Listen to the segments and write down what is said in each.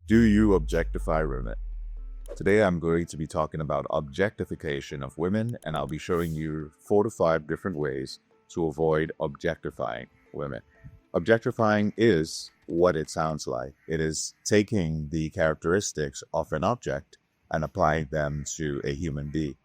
Do you objectify women? Today I'm going to be talking about objectification of women, and I'll be showing you 4 to 5 different ways to avoid objectifying women. Objectifying is what it sounds like. It is taking the characteristics of an object and applying them to a human being.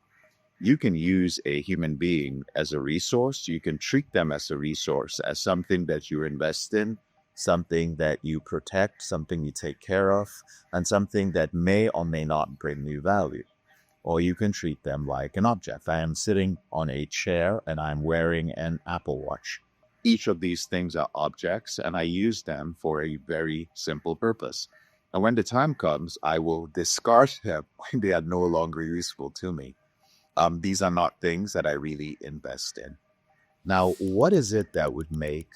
You can use a human being as a resource. You can treat them as a resource, as something that you invest in, something that you protect, something you take care of, and something that may or may not bring you value. Or you can treat them like an object. I am sitting on a chair and I'm wearing an Apple Watch. Each of these things are objects, and I use them for a very simple purpose. And when the time comes, I will discard them when they are no longer useful to me. These are not things that I really invest in. Now, what is it that would make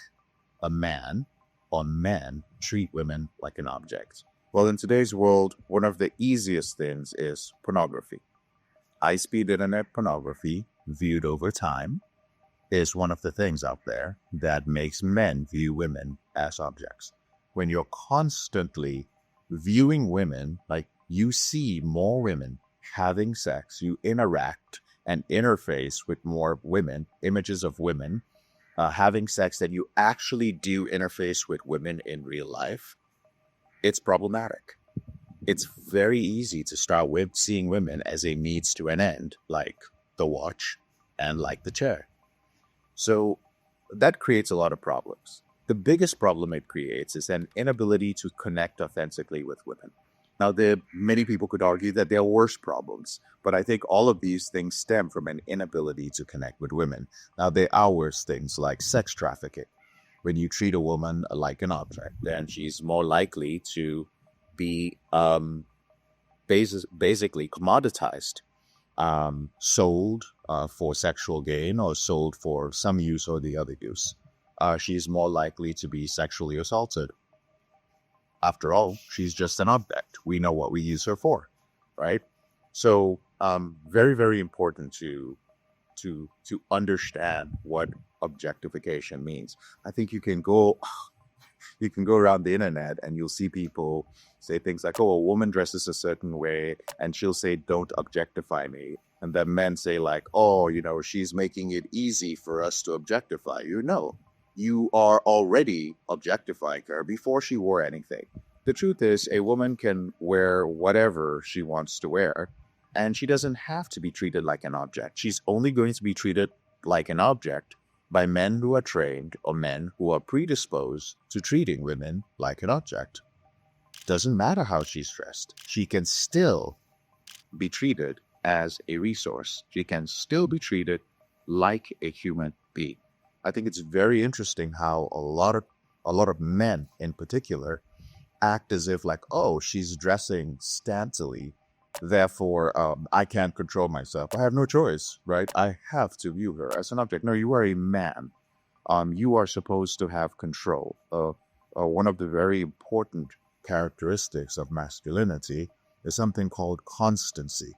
a man or men treat women like an object? Well, in today's world, one of the easiest things is pornography. High-speed internet pornography, viewed over time, is one of the things out there that makes men view women as objects. When you're constantly viewing women, like you see more women having sex, you interact and interface with more women, images of women having sex, that you actually do interface with women in real life, it's problematic. It's very easy to start with seeing women as a means to an end, like the watch and like the chair. So that creates a lot of problems. The biggest problem it creates is an inability to connect authentically with women. Now, many people could argue that there are worse problems, but I think all of these things stem from an inability to connect with women. Now, there are worse things like sex trafficking. When you treat a woman like an object, then she's more likely to be basically commoditized, sold for sexual gain or sold for some use or the other use. She's more likely to be sexually assaulted. After all, she's just an object. We know what we use her for, right? So, very, very important to understand what objectification means. I think you can go around the internet and you'll see people say things like, "Oh, a woman dresses a certain way," and she'll say, "Don't objectify me." And then men say like, "Oh, she's making it easy for us to objectify you." No. You are already objectifying her before she wore anything. The truth is, a woman can wear whatever she wants to wear, and she doesn't have to be treated like an object. She's only going to be treated like an object by men who are trained or men who are predisposed to treating women like an object. Doesn't matter how she's dressed. She can still be treated as a resource. She can still be treated like a human being. I think it's very interesting how a lot of men in particular act as if like, "Oh, she's dressing scantily, therefore I can't control myself. I have no choice, right? I have to view her as an object." No, you are a man. You are supposed to have control. One of the very important characteristics of masculinity is something called constancy,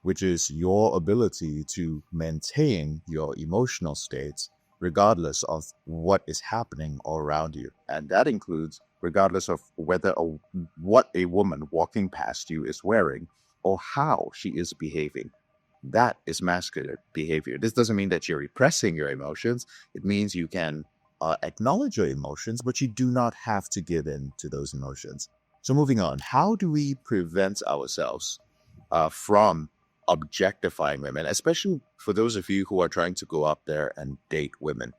which is your ability to maintain your emotional states regardless of what is happening all around you. And that includes regardless of what a woman walking past you is wearing or how she is behaving. That is masculine behavior. This doesn't mean that you're repressing your emotions. It means you can acknowledge your emotions, but you do not have to give in to those emotions. So moving on, how do we prevent ourselves from objectifying women, especially for those of you who are trying to go up there and date women?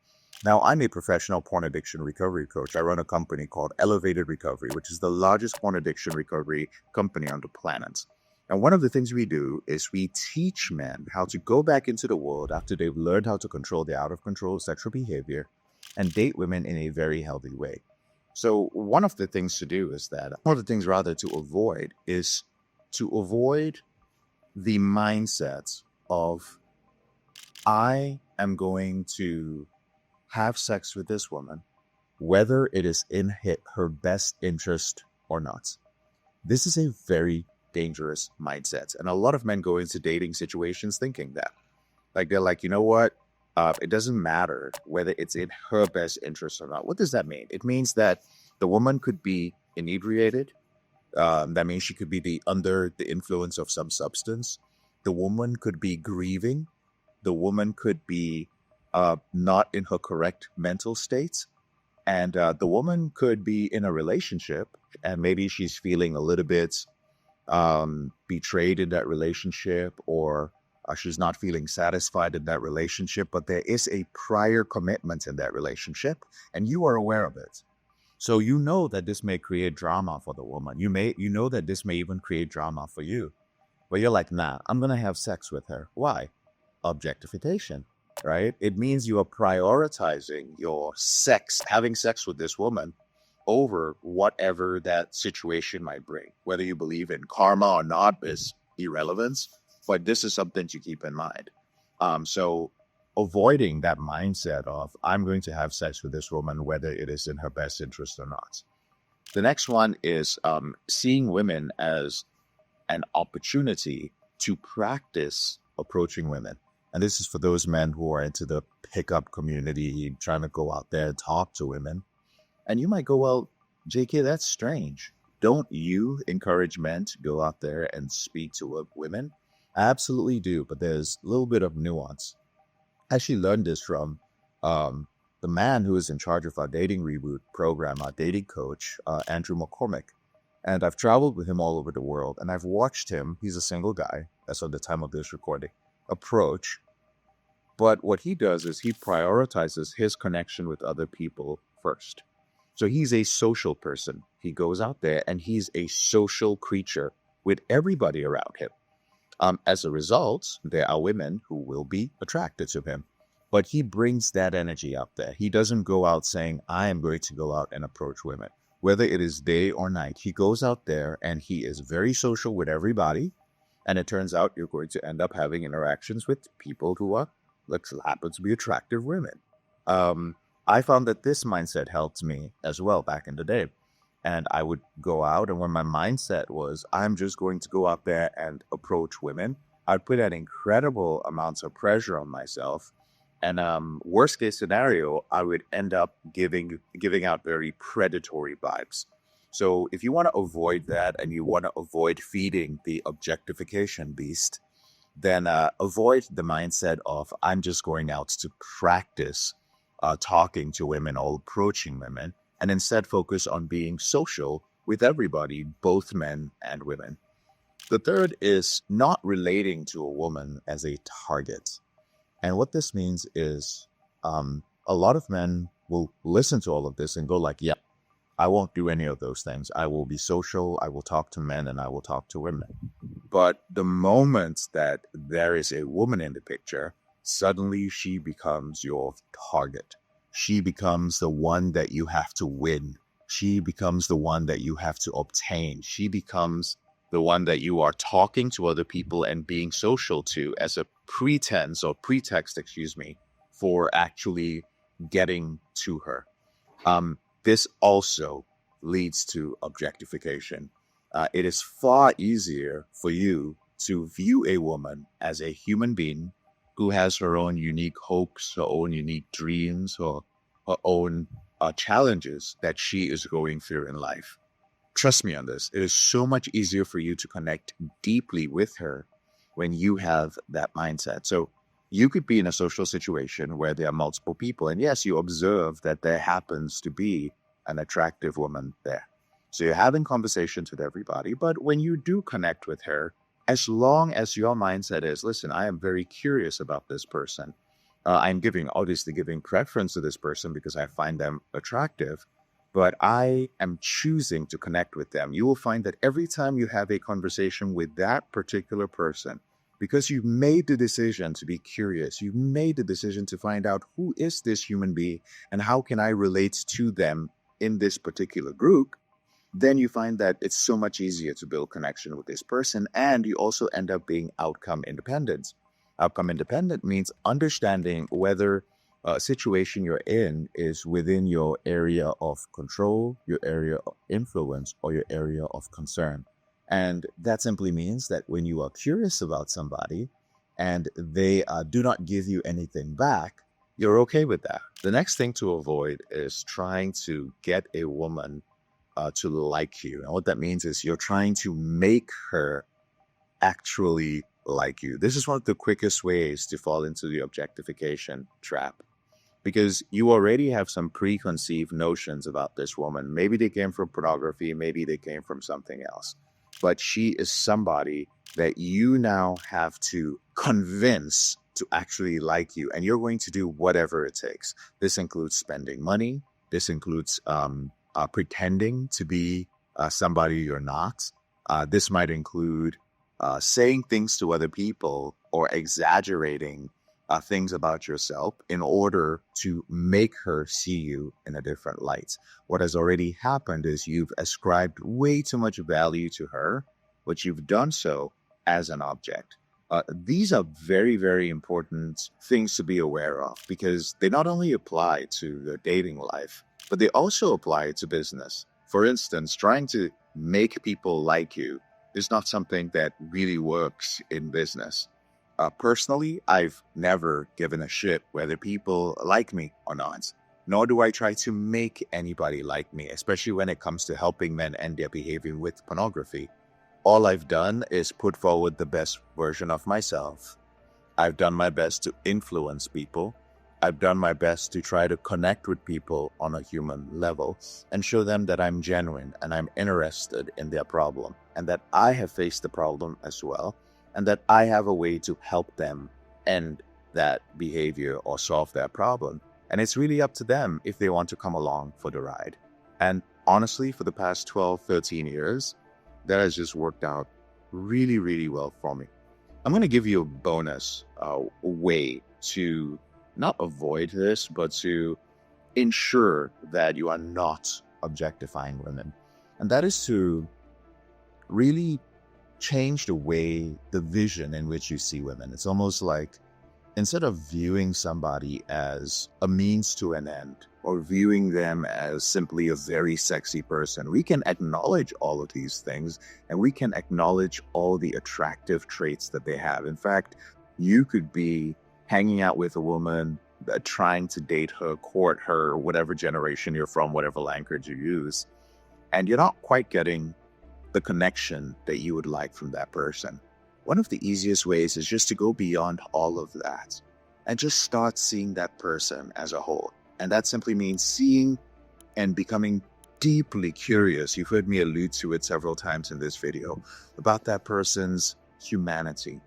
Now, I'm a professional porn addiction recovery coach. I run a company called Elevated Recovery, which is the largest porn addiction recovery company on the planet. And one of the things we do is we teach men how to go back into the world after they've learned how to control their out-of-control sexual behavior and date women in a very healthy way. So one of the things to do is that, one of the things rather to avoid is to avoid the mindset of, "I am going to have sex with this woman, whether it is in her best interest or not." This is a very dangerous mindset. And a lot of men go into dating situations thinking that. Like, they're like, "You know what? It doesn't matter whether it's in her best interest or not." What does that mean? It means that the woman could be inebriated. That means she could be under the influence of some substance. The woman could be grieving. The woman could be not in her correct mental state. And the woman could be in a relationship and maybe she's feeling a little bit betrayed in that relationship, or she's not feeling satisfied in that relationship, but there is a prior commitment in that relationship and you are aware of it. So you know that this may create drama for the woman. You know that this may even create drama for you. But you're like, nah, I'm going to have sex with her. Why? Objectification, right? It means you are prioritizing your sex, having sex with this woman over whatever that situation might bring. Whether you believe in karma or not is irrelevant, but this is something to keep in mind. So avoiding that mindset of I'm going to have sex with this woman, whether it is in her best interest or not. The next one is seeing women as an opportunity to practice approaching women. And this is for those men who are into the pickup community, trying to go out there and talk to women. And you might go, well, JK, that's strange. Don't you encourage men to go out there and speak to women? I absolutely do, but there's a little bit of nuance. I actually learned this from the man who is in charge of our dating reboot program, our dating coach, Andrew McCormick. And I've traveled with him all over the world, and I've watched him, he's a single guy, as of the time of this recording, approach. But what he does is he prioritizes his connection with other people first. So he's a social person. He goes out there and he's a social creature with everybody around him. As a result, there are women who will be attracted to him. But he brings that energy out there. He doesn't go out saying, I am going to go out and approach women. Whether it is day or night, he goes out there and he is very social with everybody. And it turns out you're going to end up having interactions with people who are, happen to be attractive women. I found that this mindset helped me as well back in the day. And I would go out, and when my mindset was, I'm just going to go out there and approach women, I'd put an incredible amounts of pressure on myself. And worst case scenario, I would end up giving out very predatory vibes. So if you want to avoid that and you want to avoid feeding the objectification beast, then avoid the mindset of I'm just going out to practice talking to women or approaching women, and instead focus on being social with everybody, both men and women. The third is not relating to a woman as a target. And what this means is a lot of men will listen to all of this and go like, yeah, I won't do any of those things. I will be social, I will talk to men, and I will talk to women. But the moment that there is a woman in the picture, suddenly she becomes your target. She becomes the one that you have to win. She becomes the one that you have to obtain. She becomes the one that you are talking to other people and being social to as a pretext, for actually getting to her. This also leads to objectification. It is far easier for you to view a woman as a human being who has her own unique hopes, her own unique dreams, or her own challenges that she is going through in life. Trust me on this. It is so much easier for you to connect deeply with her when you have that mindset. So you could be in a social situation where there are multiple people, and yes, you observe that there happens to be an attractive woman there. So you're having conversations with everybody, but when you do connect with her, as long as your mindset is, listen, I am very curious about this person. I'm obviously giving preference to this person because I find them attractive, but I am choosing to connect with them. You will find that every time you have a conversation with that particular person, because you've made the decision to be curious, you've made the decision to find out who is this human being and how can I relate to them in this particular group, then you find that it's so much easier to build connection with this person, and you also end up being outcome independent. Outcome independent means understanding whether a situation you're in is within your area of control, your area of influence, or your area of concern. And that simply means that when you are curious about somebody and they do not give you anything back, you're okay with that. The next thing to avoid is trying to get a woman to like you. And what that means is you're trying to make her actually like you. This is one of the quickest ways to fall into the objectification trap, because you already have some preconceived notions about this woman. Maybe they came from pornography, maybe they came from something else, but she is somebody that you now have to convince to actually like you, and you're going to do whatever it takes. This includes spending money. This includes pretending to be somebody you're not. This might include saying things to other people or exaggerating things about yourself in order to make her see you in a different light. What has already happened is you've ascribed way too much value to her, but you've done so as an object. These are very, very important things to be aware of, because they not only apply to your dating life, but they also apply to business. For instance, trying to make people like you is not something that really works in business. Personally, I've never given a shit whether people like me or not, nor do I try to make anybody like me, especially when it comes to helping men end their behavior with pornography. All I've done is put forward the best version of myself. I've done my best to influence people. I've done my best to try to connect with people on a human level and show them that I'm genuine and I'm interested in their problem, and that I have faced the problem as well, and that I have a way to help them end that behavior or solve that problem. And it's really up to them if they want to come along for the ride. And honestly, for the past 12, 13 years, that has just worked out really, really well for me. I'm going to give you a bonus way to not avoid this, but to ensure that you are not objectifying women. And that is to really change the way, the vision in which you see women. It's almost like, instead of viewing somebody as a means to an end, or viewing them as simply a very sexy person, we can acknowledge all of these things, and we can acknowledge all the attractive traits that they have. In fact, you could be hanging out with a woman, trying to date her, court her, whatever generation you're from, whatever language you use, and you're not quite getting the connection that you would like from that person. One of the easiest ways is just to go beyond all of that and just start seeing that person as a whole. And that simply means seeing and becoming deeply curious. You've heard me allude to it several times in this video, about that person's humanity,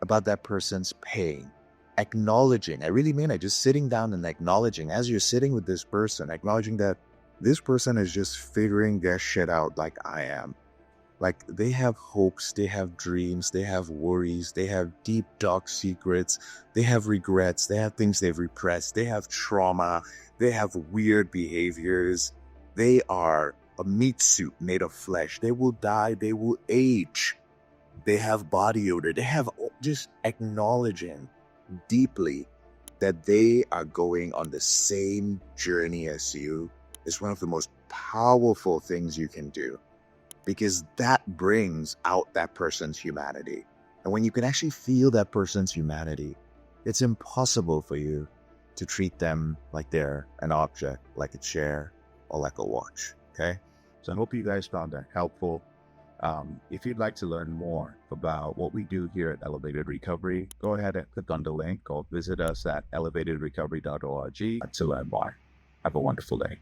about that person's pain. Acknowledging, I really mean it, just sitting down and acknowledging, as you're sitting with this person, acknowledging that this person is just figuring their shit out like I am. Like, they have hopes, they have dreams, they have worries, they have deep, dark secrets, they have regrets, they have things they've repressed, they have trauma, they have weird behaviors. They are a meat suit made of flesh. They will die, they will age. They have body odor. They have, just acknowledging deeply that they are going on the same journey as you is one of the most powerful things you can do, because that brings out that person's humanity. And when you can actually feel that person's humanity, it's impossible for you to treat them like they're an object, like a chair, or like a watch. Okay? So I hope you guys found that helpful. If you'd like to learn more about what we do here at Elevated Recovery, go ahead and click on the link or visit us at elevatedrecovery.org to learn more. Have a wonderful day.